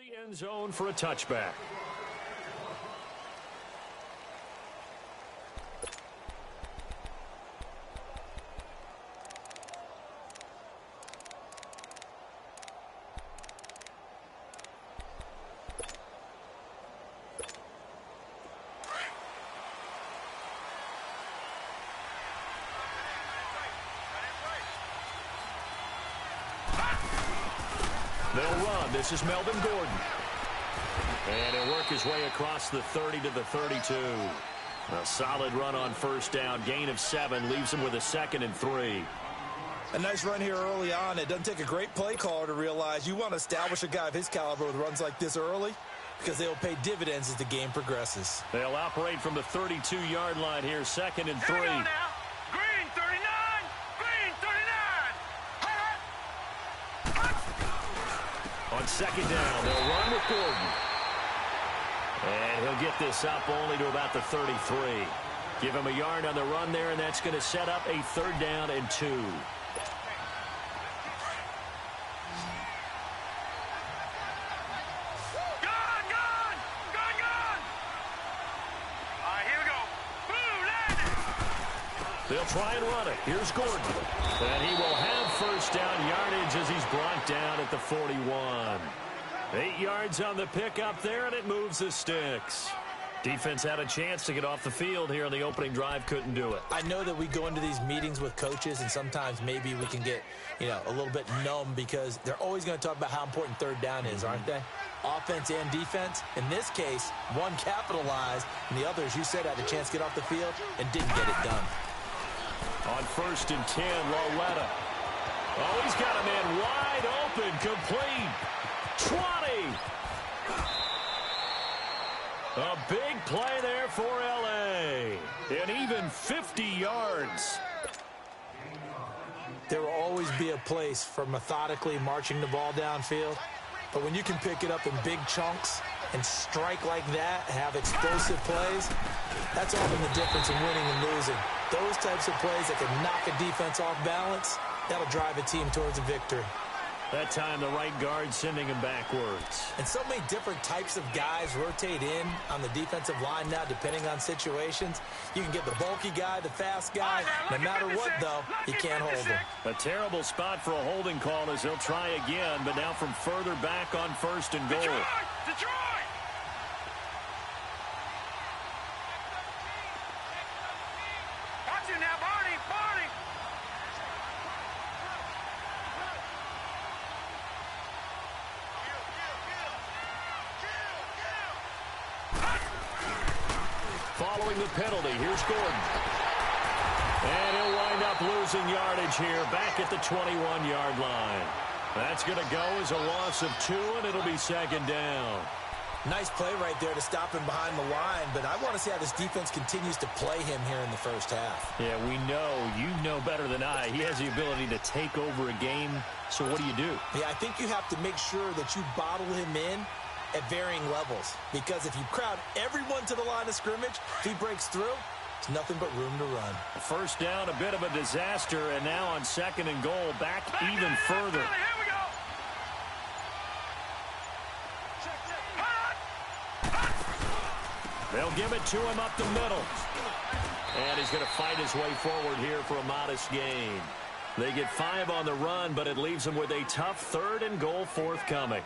the end zone for a touchback. They'll run. This is Melvin Gordon. And he'll work his way across the 30 to the 32. A solid run on first down. Gain of 7 leaves him with a 2nd and 3. A nice run here early on. It doesn't take a great play caller to realize you want to establish a guy of his caliber with runs like this early because they will pay dividends as the game progresses. They'll operate from the 32-yard line here. 2nd and 3. Here we go now. Green 39. Green 39. On 2nd down, they'll run with Gordon. And he'll get this up only to about the 33. Give him a yard on the run there, and that's going to set up a 3rd down and 2. Gone. All right, here we go. Boom, landed. They'll try and run it. Here's Gordon. And he will have first down yardage as he's brought down at the 41. 8 yards on the pickup there, and it moves the sticks. Defense had a chance to get off the field here on the opening drive, couldn't do it. I know that we go into these meetings with coaches, and sometimes maybe we can get, a little bit numb because they're always going to talk about how important 3rd down is, aren't they? Offense and defense. In this case, one capitalized, and the others, you said, had a chance to get off the field and didn't get it done. On 1st and 10, Loletta. Oh, he's got a man wide open, complete. 20. A big play there for L.A. And even 50 yards. There will always be a place for methodically marching the ball downfield. But when you can pick it up in big chunks and strike like that, have explosive plays, that's often the difference in winning and losing. Those types of plays that can knock a defense off balance, that'll drive a team towards a victory. That time, the right guard sending him backwards. And so many different types of guys rotate in on the defensive line now, depending on situations. You can get the bulky guy, the fast guy. No matter what, though, you can't hold him. A terrible spot for a holding call as he'll try again, but now from further back on 1st and goal. Detroit! Watch it now, Barney! Barney! Following the penalty, here's Gordon. And he'll wind up losing yardage here back at the 21-yard line. That's going to go as a loss of 2, and it'll be 2nd down. Nice play right there to stop him behind the line, but I want to see how this defense continues to play him here in the first half. Yeah, you know better than I. He has the ability to take over a game, so what do you do? Yeah, I think you have to make sure that you bottle him in at varying levels, because if you crowd everyone to the line of scrimmage, if he breaks through, there's nothing but room to run. First down, a bit of a disaster, and now on 2nd and goal, back even further. Here we go. They'll give it to him up the middle. And he's going to fight his way forward here for a modest gain. They get 5 on the run, but it leaves them with a tough 3rd and goal forthcoming.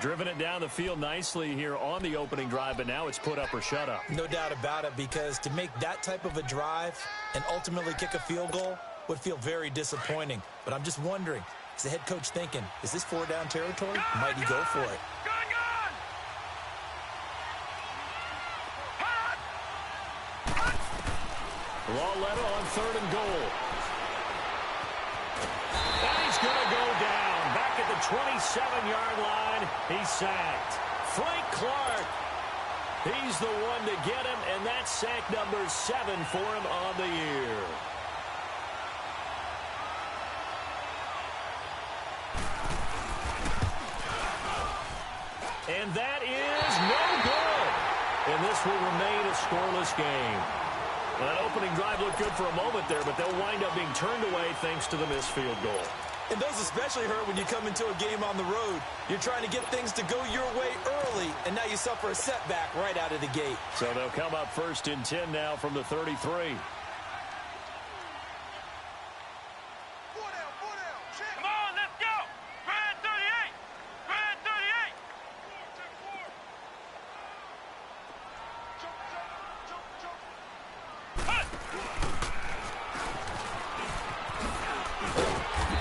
Driven it down the field nicely here on the opening drive, but now it's put up or shut up. No doubt about it, because to make that type of a drive and ultimately kick a field goal would feel very disappointing. But I'm just wondering, is the head coach thinking, is this 4-down territory? Might he go for it? Loletta on 3rd and goal. And he's going to go down. Back at the 27-yard line, he's sacked. Frank Clark, he's the one to get him, and that's sack number 7 for him on the year. And that is no good. And this will remain a scoreless game. That opening drive looked good for a moment there, but they'll wind up being turned away thanks to the missed field goal. And those especially hurt when you come into a game on the road. You're trying to get things to go your way early, and now you suffer a setback right out of the gate. So they'll come up 1st and 10 now from the 33. Come on, let's go. Red 38. Red 38.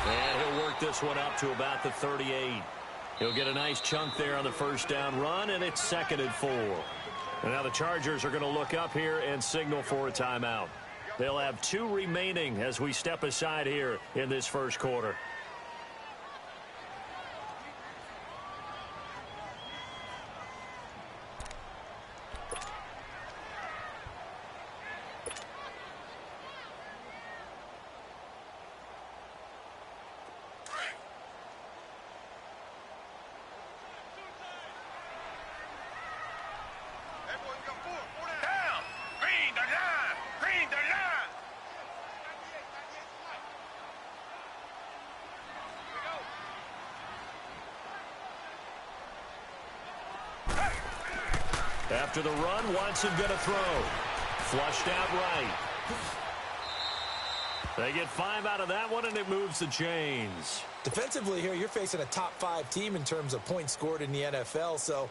And he'll work this one up to about the 38. He'll get a nice chunk there on the first down run, and it's 2nd and 4. And now the Chargers are going to look up here and signal for a timeout. They'll have 2 remaining as we step aside here in this first quarter. Down. Green the line. Green the line. After the run, Watson going to throw. Flushed out right. They get 5 out of that one, and it moves the chains. Defensively here, you're facing a top-5 team in terms of points scored in the NFL. So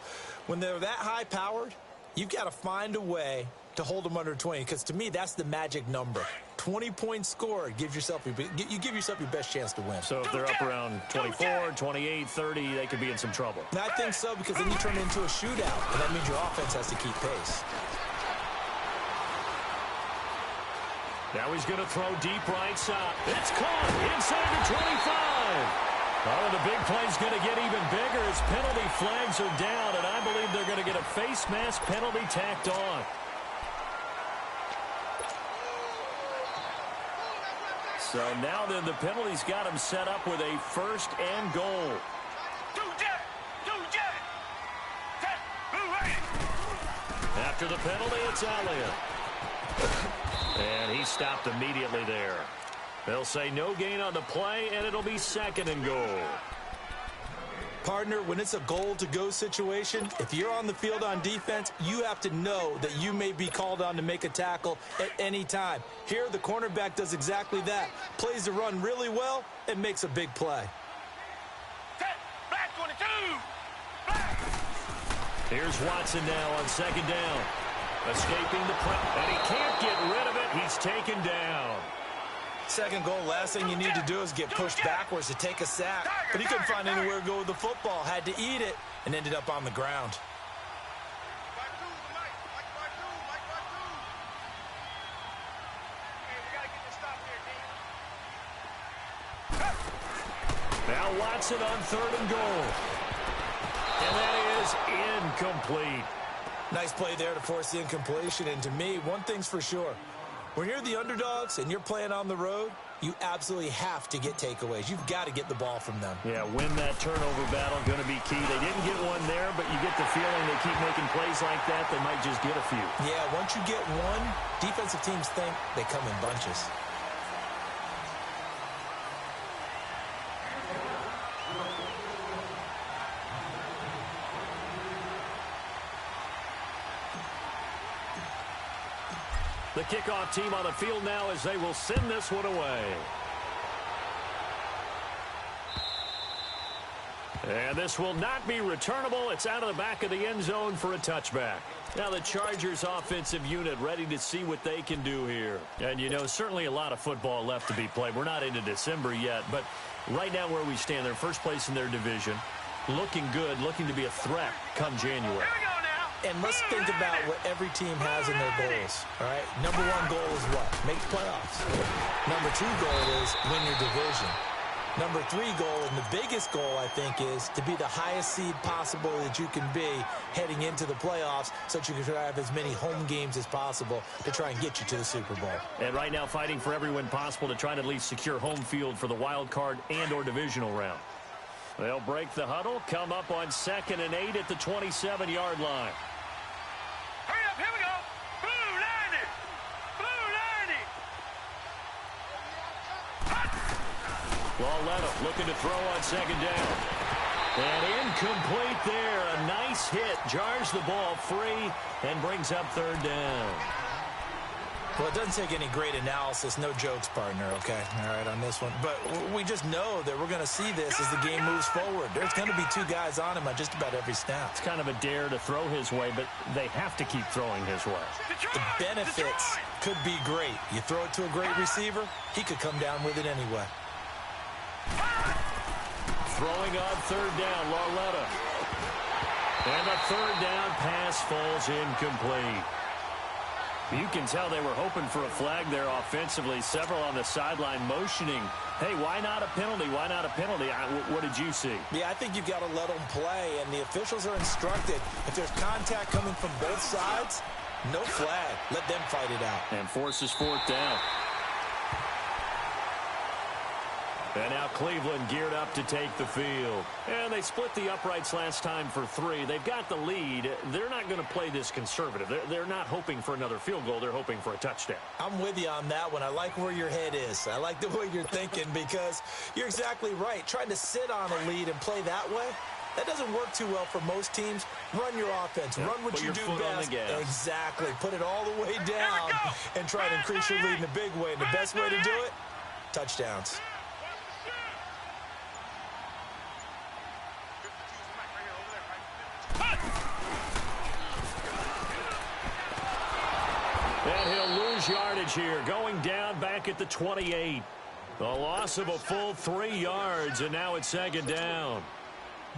when they're that high-powered, you've got to find a way to hold them under 20, because to me, that's the magic number. 20 points scored, you give yourself your best chance to win. So if they're up around 24, 28, 30, they could be in some trouble. And I think so, because then you turn it into a shootout, and that means your offense has to keep pace. Now he's going to throw deep right side. It's caught inside the 25. Oh, the big play's going to get even bigger as penalty flags are down, and I believe they're going to get a face mask penalty tacked on. So now then the penalty's got him set up with a 1st and goal. After the penalty, it's Elliott. And he stopped immediately there. They'll say no gain on the play, and it'll be 2nd and goal. Partner, when it's a goal-to-go situation, if you're on the field on defense, you have to know that you may be called on to make a tackle at any time. Here, the cornerback does exactly that. Plays the run really well and makes a big play. Black 22. Black. Here's Watson now on 2nd down. Escaping the press, and he can't get rid of it. He's taken down. 2nd goal, last thing you need to do is get pushed backwards to take a sack. But he couldn't find anywhere to go with the football, had to eat it, and ended up on the ground. Now Watson on 3rd and goal. And that is incomplete. Nice play there to force the incompletion. And to me, one thing's for sure. When you're the underdogs and you're playing on the road, you absolutely have to get takeaways. You've got to get the ball from them. Yeah, win that turnover battle, going to be key. They didn't get one there, but you get the feeling they keep making plays like that, they might just get a few. Yeah, once you get one, defensive teams think they come in bunches. The kickoff team on the field now as they will send this one away. And this will not be returnable. It's out of the back of the end zone for a touchback. Now the Chargers offensive unit ready to see what they can do here. And, you know, certainly a lot of football left to be played. We're not into December yet, but right now where we stand, they're first place in their division. Looking good, looking to be a threat come January. And let's think about what every team has in their goals, all right? Number 1 goal is what? Make the playoffs. Number 2 goal is win your division. Number 3 goal, and the biggest goal, I think, is to be the highest seed possible that you can be heading into the playoffs so that you can try to have as many home games as possible to try and get you to the Super Bowl. And right now fighting for every win possible to try and at least secure home field for the wild card and or divisional round. They'll break the huddle, come up on 2nd and 8 at the 27-yard line. Hurry up, here we go. Blue 90. Blue 90. Lauletta looking to throw on second down. And incomplete there. A nice hit. Jars the ball free and brings up third down. Well, it doesn't take any great analysis. No jokes, partner, okay? All right, on this one. But we just know that we're going to see this as the game moves forward. There's going to be two guys on him on just about every snap. It's kind of a dare to throw his way, but they have to keep throwing his way. The benefits could be great. You throw it to a great receiver, he could come down with it anyway. Throwing on third down, Lauletta. And a third down pass falls incomplete. You can tell they were hoping for a flag there offensively. Several on the sideline motioning, hey, why not a penalty? Why not a penalty? What did you see? Yeah, I think you've got to let them play, and the officials are instructed. If there's contact coming from both sides, no flag. Let them fight it out. And forces fourth down. And now Cleveland geared up to take the field. And they split the uprights last time for 3. They've got the lead. They're not going to play this conservative. They're not hoping for another field goal. They're hoping for a touchdown. I'm with you on that one. I like where your head is. I like the way you're thinking because you're exactly right. Trying to sit on a lead and play that way, that doesn't work too well for most teams. Run your offense. Run what you do best. Exactly. Put it all the way down and try to increase your lead in a big way. And the best way to do it, touchdowns. And he'll lose yardage here, going down back at the 28. A loss of a full 3 yards, and now it's second down.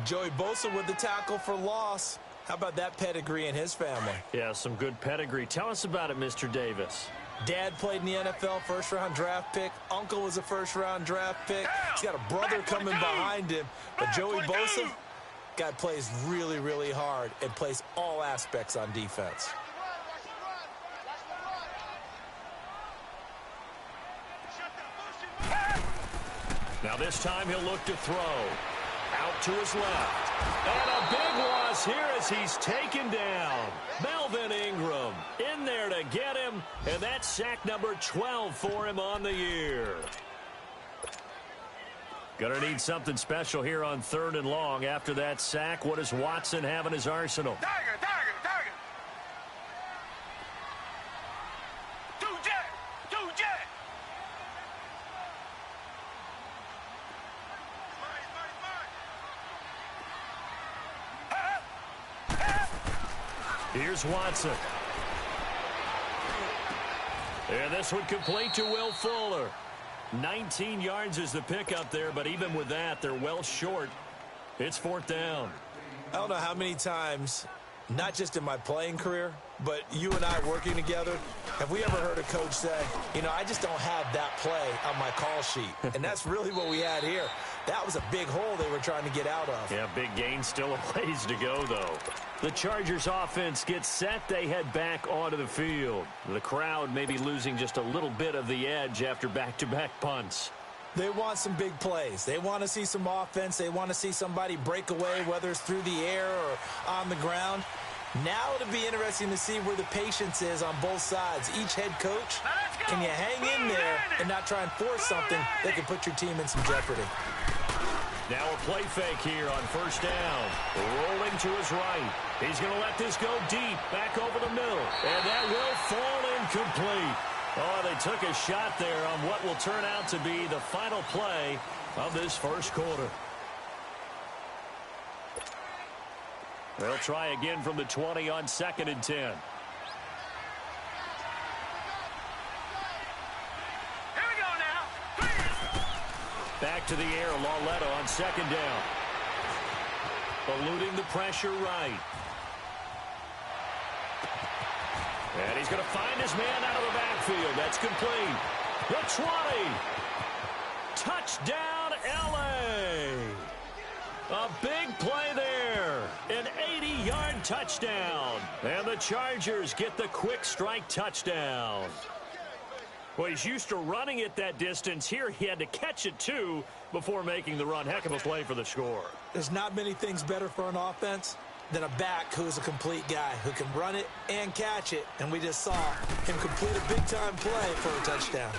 Joey Bosa with the tackle for loss. How about that pedigree in his family? Yeah, some good pedigree. Tell us about it, Mr. Davis. Dad played in the NFL, first-round draft pick. Uncle was a first-round draft pick. He's got a brother coming behind him. But Joey Bosa, guy plays really, really hard and plays all aspects on defense. Now this time he'll look to throw. Out to his left. And a big loss here as he's taken down. Melvin Ingram in there to get him. And that's sack number 12 for him on the year. Gonna need something special here on 3rd and long. After that sack, what does Watson have in his arsenal? Target. Two jet. Here's Watson. And this one complete to Will Fuller. 19 yards is the pickup there, but even with that, they're well short. It's 4th down. I don't know how many times, not just in my playing career, but you and I working together, have we ever heard a coach say, you know, I just don't have that play on my call sheet. And that's really what we had here. That was a big hole they were trying to get out of. Yeah, big gain, still a ways to go, though. The Chargers offense gets set. They head back onto the field. The crowd may be losing just a little bit of the edge after back-to-back punts. They want some big plays. They want to see some offense. They want to see somebody break away, whether it's through the air or on the ground. Now it'll be interesting to see where the patience is on both sides. Each head coach, can you hang in there and not try and force something that can put your team in some jeopardy? Now a play fake here on 1st down. Rolling to his right. He's going to let this go deep, back over the middle. And that will fall incomplete. Oh, they took a shot there on what will turn out to be the final play of this first quarter. They'll try again from the 20 on 2nd and 10. Here we go now. Back to the air, Lauletta on 2nd down. Eluding the pressure right. And he's going to find his man out of the backfield. That's complete. The 20. Touchdown, L.A. A big play there. An 80-yard touchdown. And the Chargers get the quick strike touchdown. Well, he's used to running it that distance. Here he had to catch it, too, before making the run. Heck of a play for the score. There's not many things better for an offense than a back who is a complete guy who can run it and catch it. And we just saw him complete a big-time play for a touchdown.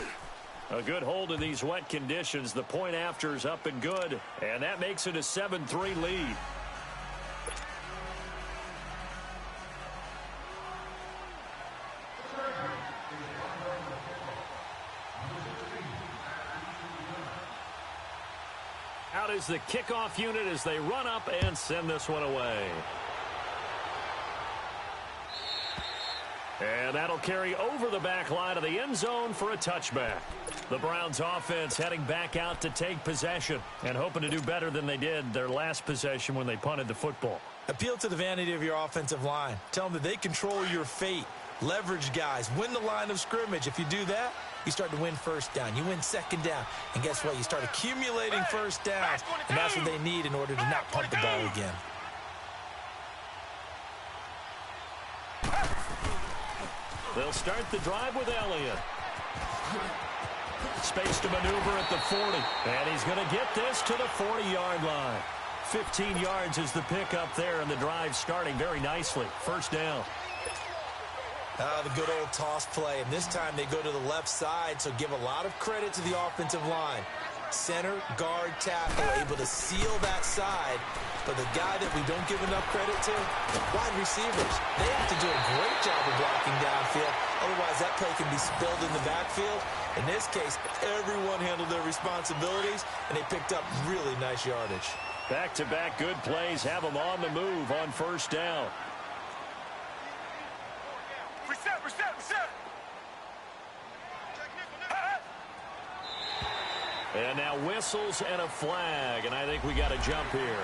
A good hold in these wet conditions. The point after is up and good, and that makes it a 7-3 lead. Out is the kickoff unit as they run up and send this one away. And that'll carry over the back line of the end zone for a touchback. The Browns offense heading back out to take possession and hoping to do better than they did their last possession when they punted the football. Appeal to the vanity of your offensive line. Tell them that they control your fate. Leverage guys. Win the line of scrimmage. If you do that, you start to win first down. You win second down. And guess what? You start accumulating first downs. And that's what they need in order to not punt the ball again. They'll start the drive with Elliott. Space to maneuver at the 40. And he's going to get this to the 40-yard line. 15 yards is the pickup there, and the drive starting very nicely. First down. The good old toss play. And this time they go to the left side, so give a lot of credit to the offensive line. Center, guard, tackle, able to seal that side. But the guy that we don't give enough credit to, wide receivers. They have to do a great job of blocking downfield. Otherwise, that play can be spilled in the backfield. In this case, everyone handled their responsibilities, and they picked up really nice yardage. Back-to-back good plays have them on the move on first down. Reset. And now whistles and a flag, and I think we got a jump here.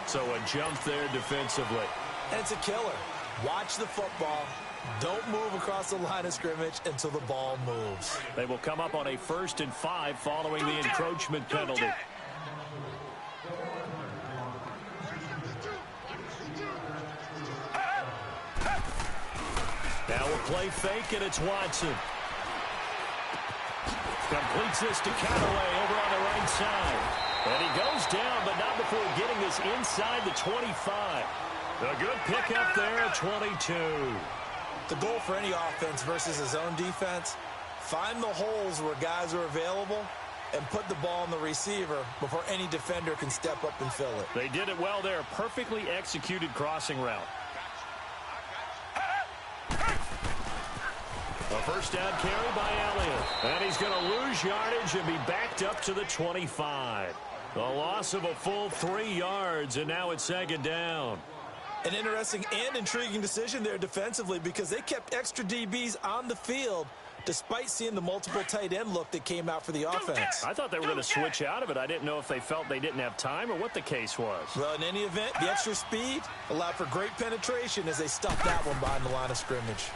So a jump there defensively. And it's a killer. Watch the football. Don't move across the line of scrimmage until the ball moves. They will come up on a 1st and 5 following the encroachment penalty. Now we'll play fake, and it's Watson. Completes this to Callaway over on the right side. And he goes down, but not before getting this inside the 25. A good pickup there at 22. The goal for any offense versus his own defense, find the holes where guys are available and put the ball on the receiver before any defender can step up and fill it. They did it well there. Perfectly executed crossing route. A first down carry by Elliott. And he's going to lose yardage and be backed up to the 25. A loss of a full 3 yards, and now it's second down. An interesting and intriguing decision there defensively because they kept extra DBs on the field despite seeing the multiple tight end look that came out for the offense. I thought they were going to switch out of it. I didn't know if they felt they didn't have time or what the case was. Well, in any event, the extra speed allowed for great penetration as they stuffed that one behind the line of scrimmage.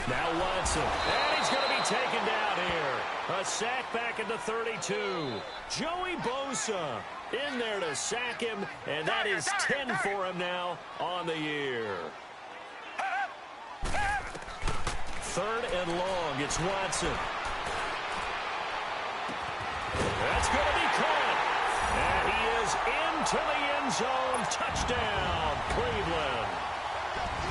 Now Watson, and he's going to be taken down here. A sack back at the 32. Joey Bosa in there to sack him, and that is 10 for him now on the year. 3rd and long, it's Watson. That's going to be caught. And he is into the end zone. Touchdown, Cleveland.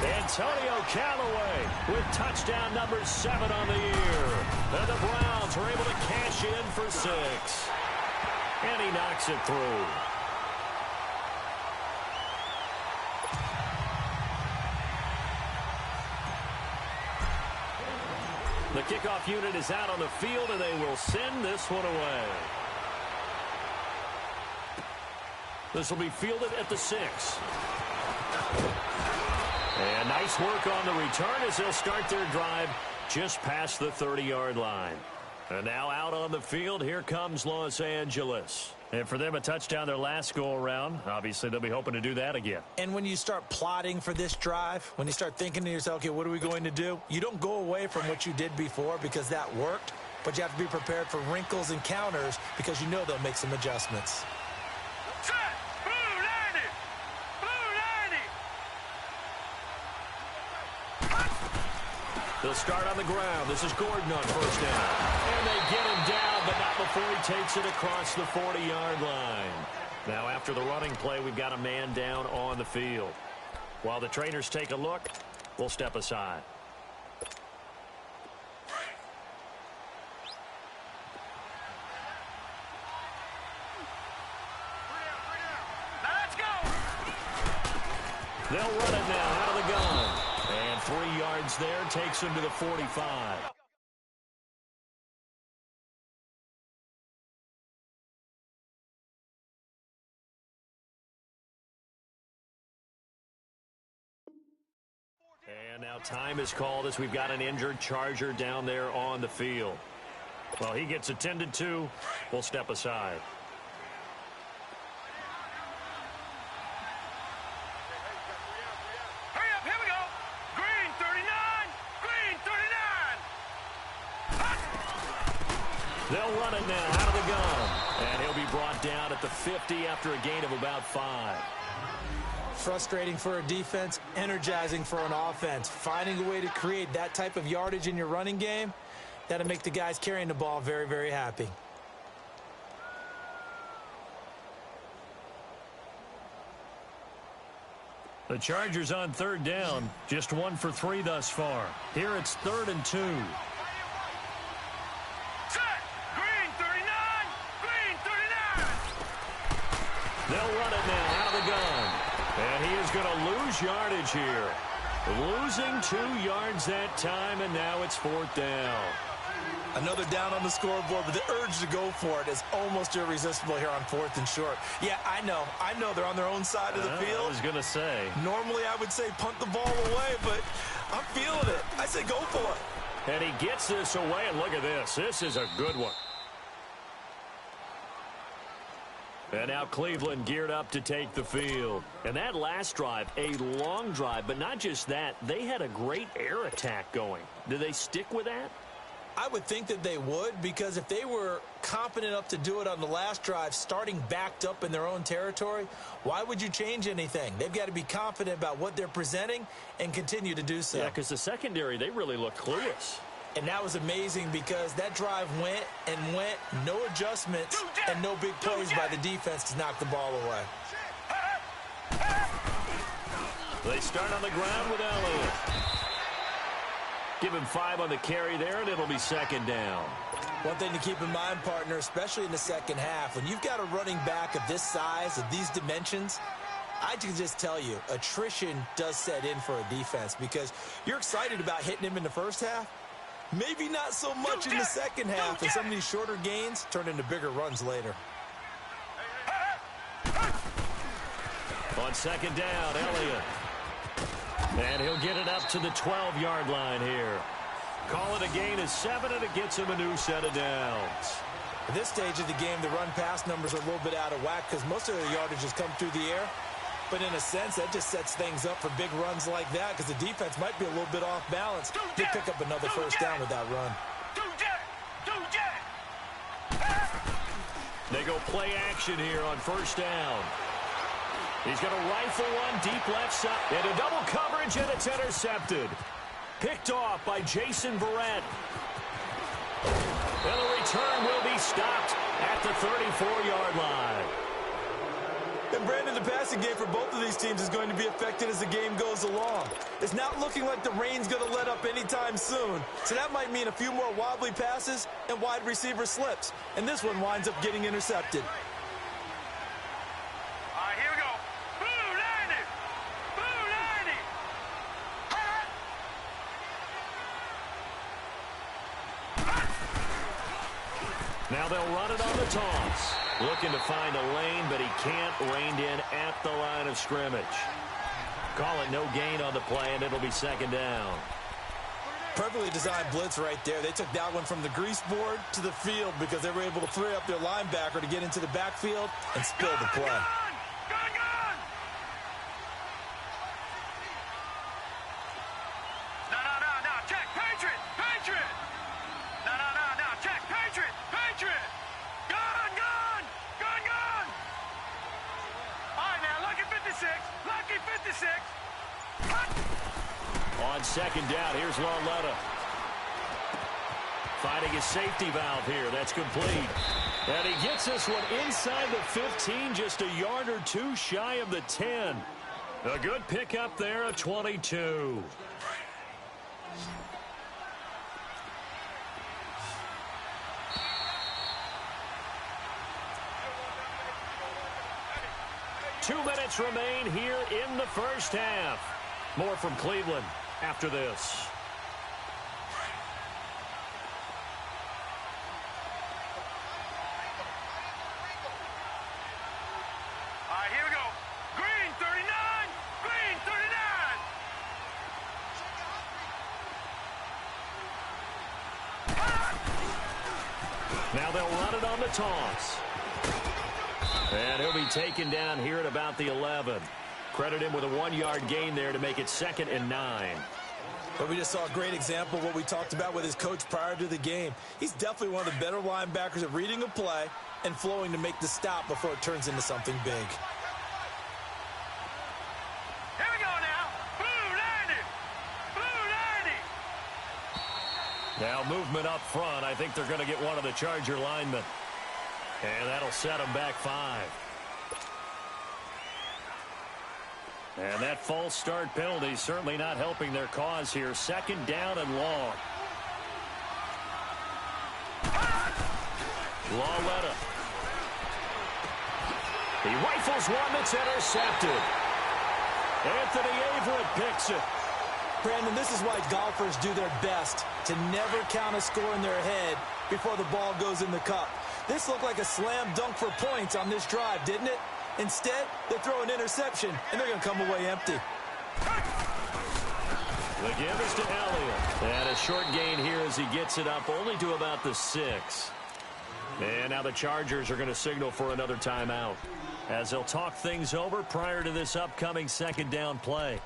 Antonio Callaway with touchdown number 7 on the year. And the Browns are able to cash in for 6. And he knocks it through. The kickoff unit is out on the field, and they will send this one away. This will be fielded at the 6. And nice work on the return as they'll start their drive just past the 30-yard line. And now out on the field, here comes Los Angeles. And for them, a touchdown their last go-around. Obviously, they'll be hoping to do that again. And when you start plotting for this drive, when you start thinking to yourself, okay, what are we going to do? You don't go away from what you did before because that worked, but you have to be prepared for wrinkles and counters because you know they'll make some adjustments. They'll start on the ground. This is Gordon on first down. And they get him down, but not before he takes it across the 40-yard line. Now, after the running play, we've got a man down on the field. While the trainers take a look, we'll step aside. They'll run it now out of the gun. And 3 yards there takes him to the 45. And now time is called as we've got an injured Charger down there on the field. Well, he gets attended to. We'll step aside. Hurry up, here we go. Green 39, green 39. They'll run it now out of the gun. And he'll be brought down at the 50 after a gain of about 5. Frustrating for a defense, energizing for an offense. Finding a way to create that type of yardage in your running game, that'll make the guys carrying the ball very, very happy. The Chargers on 3rd down, just 1 for 3 thus far. Here it's 3rd and 2. Set. Green 39, green 39. They'll run it now out of the gun. And he is going to lose yardage here. Losing 2 yards that time, and now it's 4th down. Another down on the scoreboard, but the urge to go for it is almost irresistible here on 4th and short. Yeah, I know they're on their own side of the field. I was going to say. Normally I would say punt the ball away, but I'm feeling it. I say go for it. And he gets this away, and look at this. This is a good one. And now Cleveland geared up to take the field. And that last drive, a long drive, but not just that. They had a great air attack going. Do they stick with that? I would think that they would, because if they were competent enough to do it on the last drive, starting backed up in their own territory, why would you change anything? They've got to be confident about what they're presenting and continue to do so. Yeah, because the secondary, they really looked clueless. And that was amazing because that drive went and went, no adjustments and no big plays by the defense to knock the ball away. They start on the ground with Elliott. Give him 5 on the carry there, and it'll be 2nd down. One thing to keep in mind, partner, especially in the second half, when you've got a running back of this size, of these dimensions, I can just tell you, attrition does set in for a defense because you're excited about hitting him in the first half. Maybe not so much in the second half, and some of these shorter gains turn into bigger runs later. On 2nd down, Elliott. And he'll get it up to the 12-yard line here. Call it a gain of 7, and it gets him a new set of downs. At this stage of the game, the run-pass numbers are a little bit out of whack because most of the yardage has come through the air. But in a sense, that just sets things up for big runs like that because the defense might be a little bit off balance. They pick up another first down with that run. They go play action here on 1st down. He's going to rifle one deep left side. Into double coverage, and it's intercepted. Picked off by Jason Verrett. And the return will be stopped at the 34-yard line. And Brandon, the passing game for both of these teams is going to be affected as the game goes along. It's not looking like the rain's going to let up anytime soon. So that might mean a few more wobbly passes and wide receiver slips. And this one winds up getting intercepted. All right, here we go. Blue 90. Blue 90. Now they'll run it on the toss. Looking to find a lane, but he can't. Reined in at the line of scrimmage. Call it no gain on the play, and it'll be 2nd down. Perfectly designed blitz right there. They took that one from the grease board to the field because they were able to free up their linebacker to get into the backfield and spill the play. Gun! No. Check. Patriot. No. Check. Patriot. Gun. All right, now, lucky 56. On 2nd down, here's Lauletta. Finding his safety valve here. That's complete. And he gets this one inside the 15, just a yard or 2 shy of the 10. A good pickup there, a 22. minutes remain here in the first half. More from Cleveland after this. All right, here we go. Green 39. Green 39. Now they'll run it on the toss. And he'll be taken down here at about the 11. Credit him with a 1-yard gain there to make it 2nd and 9. But we just saw a great example of what we talked about with his coach prior to the game. He's definitely one of the better linebackers at reading a play and flowing to make the stop before it turns into something big. Here we go now. Blue 90. Blue 90. Now movement up front. I think they're going to get one of the Charger linemen. And that'll set them back 5. And that false start penalty certainly not helping their cause here. 2nd down and long. Lawletta. He rifles one that's intercepted. Anthony Averett picks it. Brandon, this is why golfers do their best to never count a score in their head before the ball goes in the cup. This looked like a slam dunk for points on this drive, didn't it? Instead, they throw an interception, and they're going to come away empty. The give is to Elliott. And a short gain here as he gets it up only to about the 6. And now the Chargers are going to signal for another timeout as they'll talk things over prior to this upcoming 2nd down play.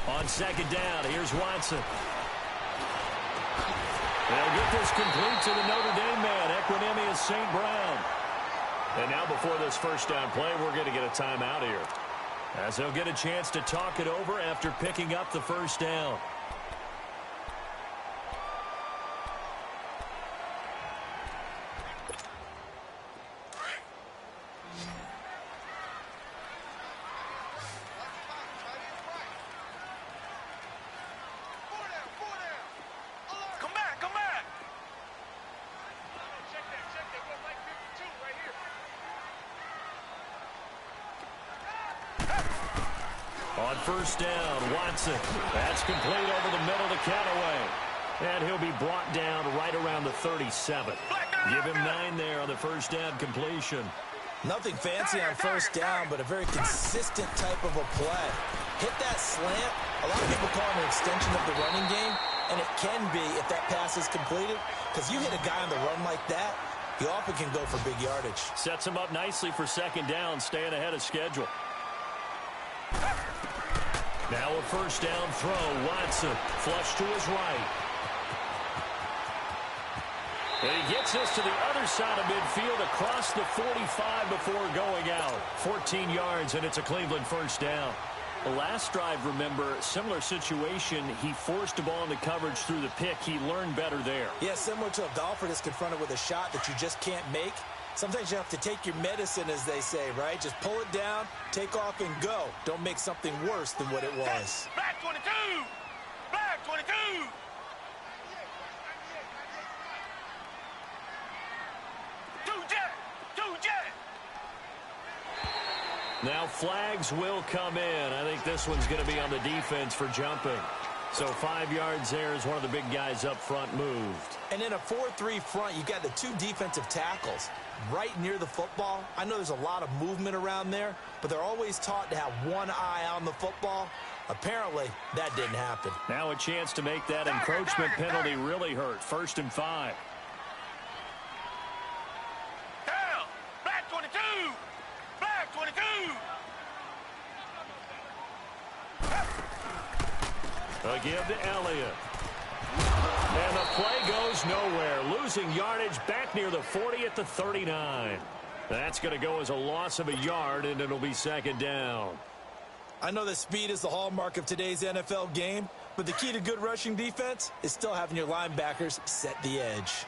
On 2nd down, here's Watson. They'll get this complete to the Notre Dame man, Equinemius St. Brown. And now before this 1st down play, we're going to get a timeout here, as they'll get a chance to talk it over after picking up the 1st down. On 1st down, Watson. That's complete over the middle to Callaway. And he'll be brought down right around the 37. Give him 9 there on the 1st down completion. Nothing fancy on 1st down, but a very consistent type of a play. Hit that slant. A lot of people call it an extension of the running game, and it can be if that pass is completed, because you hit a guy on the run like that, he often can go for big yardage. Sets him up nicely for 2nd down, staying ahead of schedule. Now a 1st down throw. Watson flush to his right. And he gets this to the other side of midfield across the 45 before going out. 14 yards, and it's a Cleveland 1st down. The last drive, remember, similar situation. He forced the ball into coverage through the pick. He learned better there. Yeah, similar to a golfer that's confronted with a shot that you just can't make. Sometimes you have to take your medicine, as they say, right? Just pull it down, take off, and go. Don't make something worse than what it was. Black 22! Black 22! Two jet! Now flags will come in. I think this one's going to be on the defense for jumping. So 5 yards there as one of the big guys up front moved. And in a 4-3 front, you got the 2 defensive tackles right near the football. I know there's a lot of movement around there, but they're always taught to have one eye on the football. Apparently, that didn't happen. Now a chance to make that encroachment penalty really hurt. 1st and 5. Down! Black 22! Black 22! A give to Elliott. And the play goes nowhere. Losing yardage back near the 40 at the 39. That's going to go as a loss of a yard, and it'll be 2nd down. I know that speed is the hallmark of today's NFL game, but the key to good rushing defense is still having your linebackers set the edge.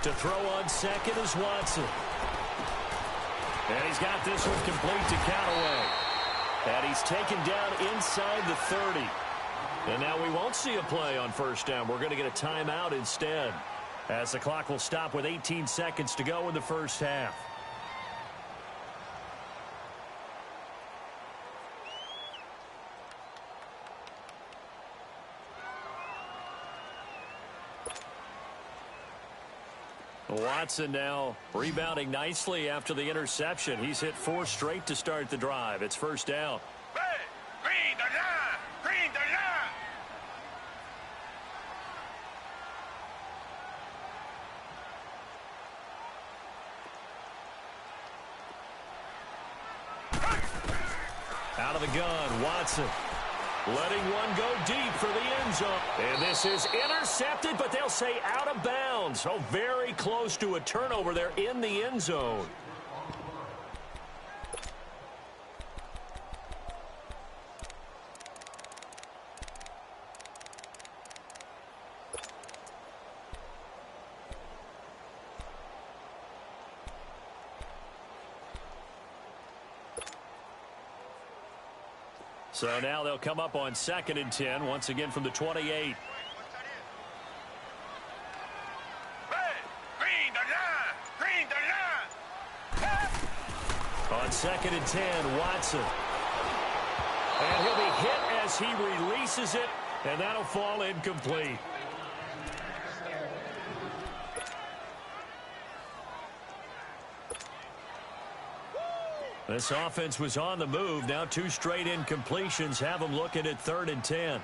To throw on second is Watson. And he's got this one complete to Callaway. And he's taken down inside the 30. And now we won't see a play on first down. We're going to get a timeout instead, as the clock will stop with 18 seconds to go in the first half. Watson now rebounding nicely after the interception. He's hit 4 straight to start the drive. It's first down. Hey, green the line! Green the line! Out of the gun, Watson. Letting one go deep for the end zone. And this is intercepted, but they'll say out of bounds. So very close to a turnover there in the end zone. So now they'll come up on 2nd and 10, once again from the 28. Hey, green the line! Green the line! On 2nd and 10, Watson. And he'll be hit as he releases it, and that'll fall incomplete. This offense was on the move. Now 2 straight incompletions have them looking at 3rd and 10.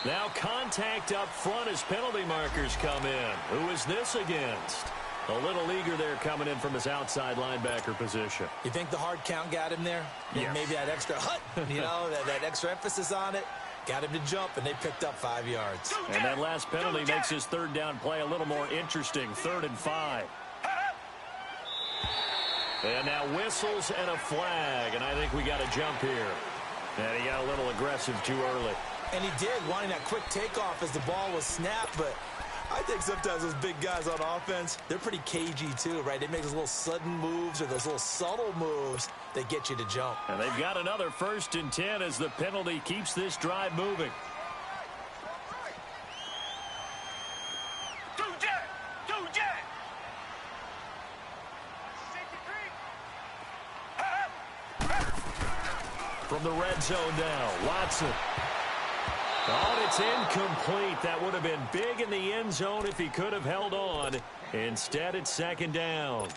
Now contact up front as penalty markers come in. Who is this against? A little eager there coming in from his outside linebacker position. You think the hard count got him there? Yes. Maybe that extra that extra emphasis on it got him to jump, and they picked up 5 yards. And that last penalty makes his 3rd down play a little more interesting. 3rd and 5. And now whistles and a flag, and I think we got a jump here. And he got a little aggressive too early. And he did, wanting that quick takeoff as the ball was snapped, but I think sometimes those big guys on offense, they're pretty cagey too, right? They make those little sudden moves or those little subtle moves that get you to jump. And they've got another 1st and 10 as the penalty keeps this drive moving. From the red zone now, Watson. Oh, it's incomplete. That would have been big in the end zone if he could have held on. Instead, it's 2nd down.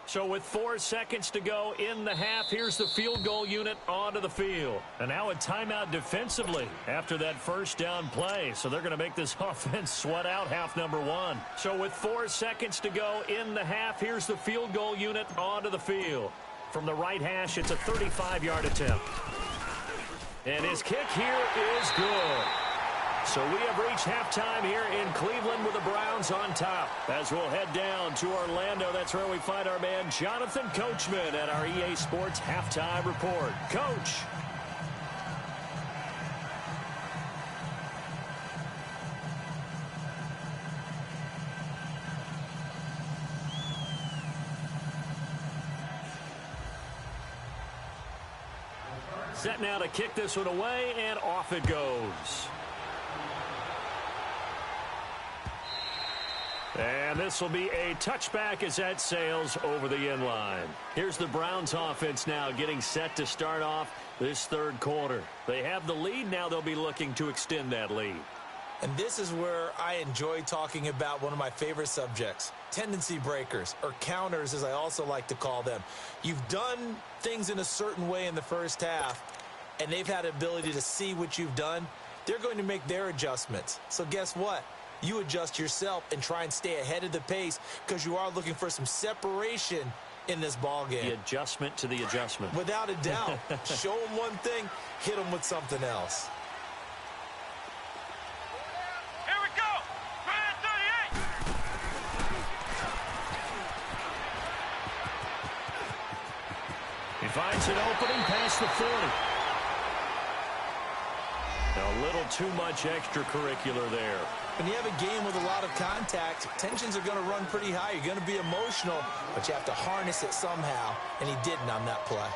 So with 4 seconds to go in the half, here's the field goal unit onto the field. And now a timeout defensively after that 1st down play. So they're going to make this offense sweat out half number 1. So with 4 seconds to go in the half, here's the field goal unit onto the field. From the right hash, it's a 35-yard attempt. And his kick here is good. So we have reached halftime here in Cleveland with the Browns on top. As we'll head down to Orlando, that's where we find our man Jonathan Coachman at our EA Sports Halftime Report. Coach. Set now to kick this one away, and off it goes. And this will be a touchback as that sails over the end line. Here's the Browns offense now getting set to start off this 3rd quarter. They have the lead. Now they'll be looking to extend that lead. And this is where I enjoy talking about one of my favorite subjects, tendency breakers, or counters as I also like to call them. You've done things in a certain way in the first half, and they've had the ability to see what you've done. They're going to make their adjustments. So guess what? You adjust yourself and try and stay ahead of the pace because you are looking for some separation in this ball game. The adjustment to the adjustment. Without a doubt. Show them one thing, hit them with something else. Here we go! Grand 38! He finds an opening past the 40. A little too much extracurricular there. When you have a game with a lot of contact, tensions are going to run pretty high. You're going to be emotional, but you have to harness it somehow, and he didn't on that play.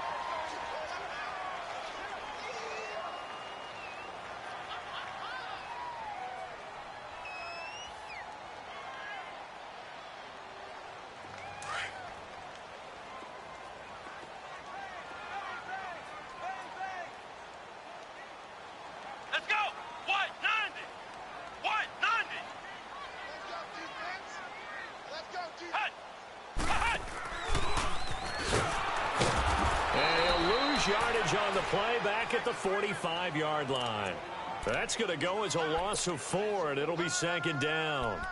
Let's go! White 90! White 90! Let's go, defense! Hut! Hut! And he'll lose yardage on the play back at the 45-yard line. That's going to go as a loss of 4, and it'll be second down.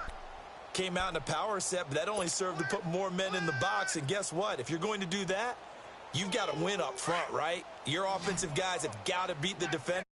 Came out in a power set, but that only served to put more men in the box. And guess what? If you're going to do that, you've got to win up front, right? Your offensive guys have got to beat the defense.